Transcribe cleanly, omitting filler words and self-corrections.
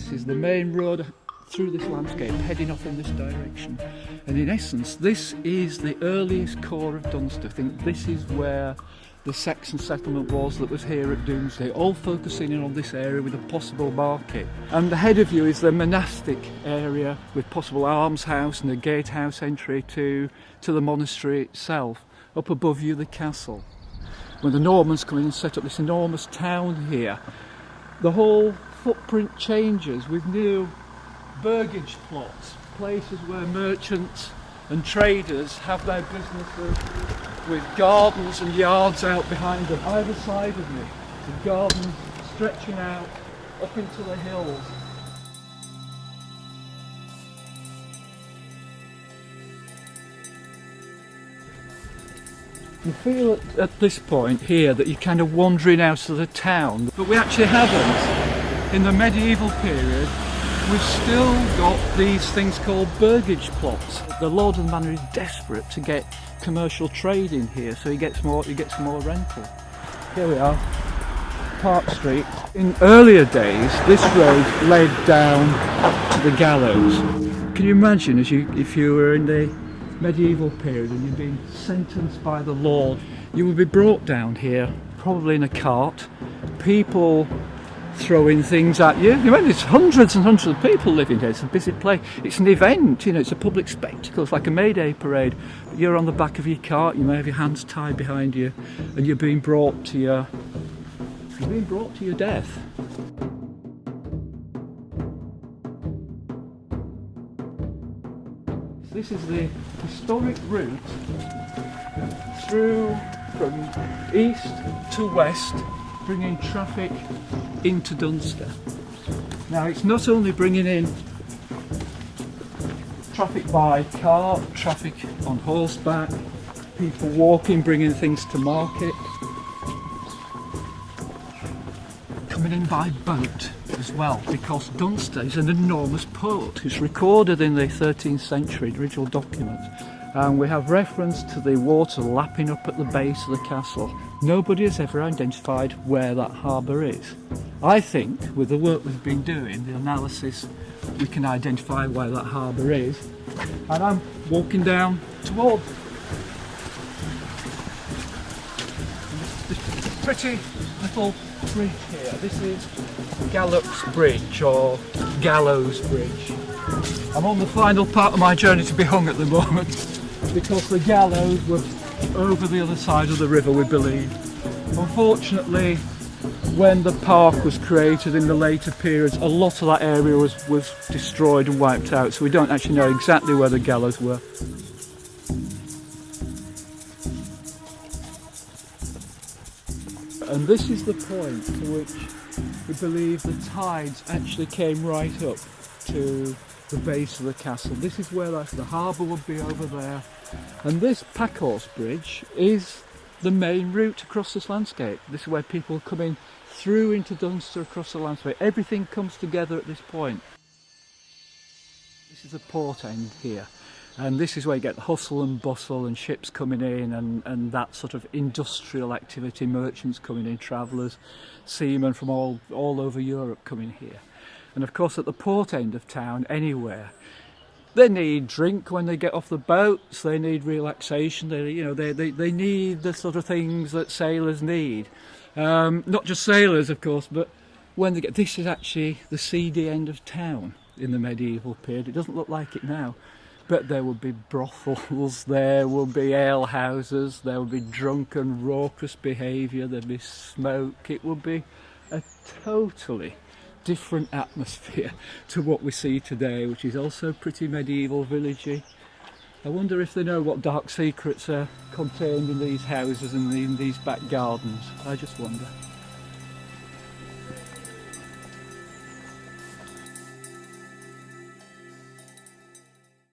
This is the main road through this landscape, heading off in this direction. And in essence, this is the earliest core of Dunster. I think this is where the Saxon settlement was that was here at Domesday, all focusing in on this area with a possible market. And ahead of you is the monastic area with possible almshouse and a gatehouse entry to the monastery itself. Up above you, the castle. When the Normans come in and set up this enormous town here, the whole footprint changes with new burgage plots, places where merchants and traders have their businesses, with gardens and yards out behind them. Either side of me, the gardens stretching out up into the hills. You feel at this point here that you're kind of wandering out of the town, but we actually haven't. In the medieval period, we've still got these things called burgage plots. The lord of the manor is desperate to get commercial trade in here, so he gets more rental. Here we are, Park Street. In earlier days, this road led down to the gallows. Can you imagine if you were in the medieval period and you'd been sentenced by the lord, you would be brought down here, probably in a cart, people throwing things at you. You know, there's hundreds and hundreds of people living here. It's a busy place. It's an event, you know, it's a public spectacle. It's like a May Day parade. You're on the back of your cart, you may have your hands tied behind you, and you're being brought to your death. This is the historic route through from east to west, bringing traffic into Dunster. Now it's not only bringing in traffic by car, traffic on horseback, people walking, bringing things to market, coming in by boat as well, because Dunster is an enormous port. It's recorded in the 13th century, the original documents, and we have reference to the water lapping up at the base of the castle. Nobody has ever identified where that harbour is. I think with the work we've been doing, the analysis, we can identify where that harbour is. And I'm walking down towards this pretty little bridge here. This is Gallop's Bridge, or Gallows Bridge. I'm on the final part of my journey to be hung at the moment, because the gallows were over the other side of the river, we believe. Unfortunately, when the park was created in the later periods, a lot of that area was destroyed and wiped out, so we don't actually know exactly where the gallows were. And this is the point to which we believe the tides actually came right up to the base of the castle. This is where the harbour would be over there. And this Packhorse Bridge is the main route across this landscape. This is where people come in through into Dunster across the landscape. Everything comes together at this point. This is the port end here. And this is where you get the hustle and bustle and ships coming in and that sort of industrial activity, merchants coming in, travellers, seamen from all over Europe coming here. And of course at the port end of town, anywhere, they need drink when they get off the boats, they need relaxation, they need the sort of things that sailors need. Not just sailors of course, but when they get, this is actually the seedy end of town in the medieval period. It doesn't look like it now. But there would be brothels, there would be alehouses, there would be drunken, raucous behaviour, there'd be smoke. It would be a totally different atmosphere to what we see today, which is also pretty medieval villagey. I wonder if they know what dark secrets are contained in these houses and in these back gardens. I just wonder.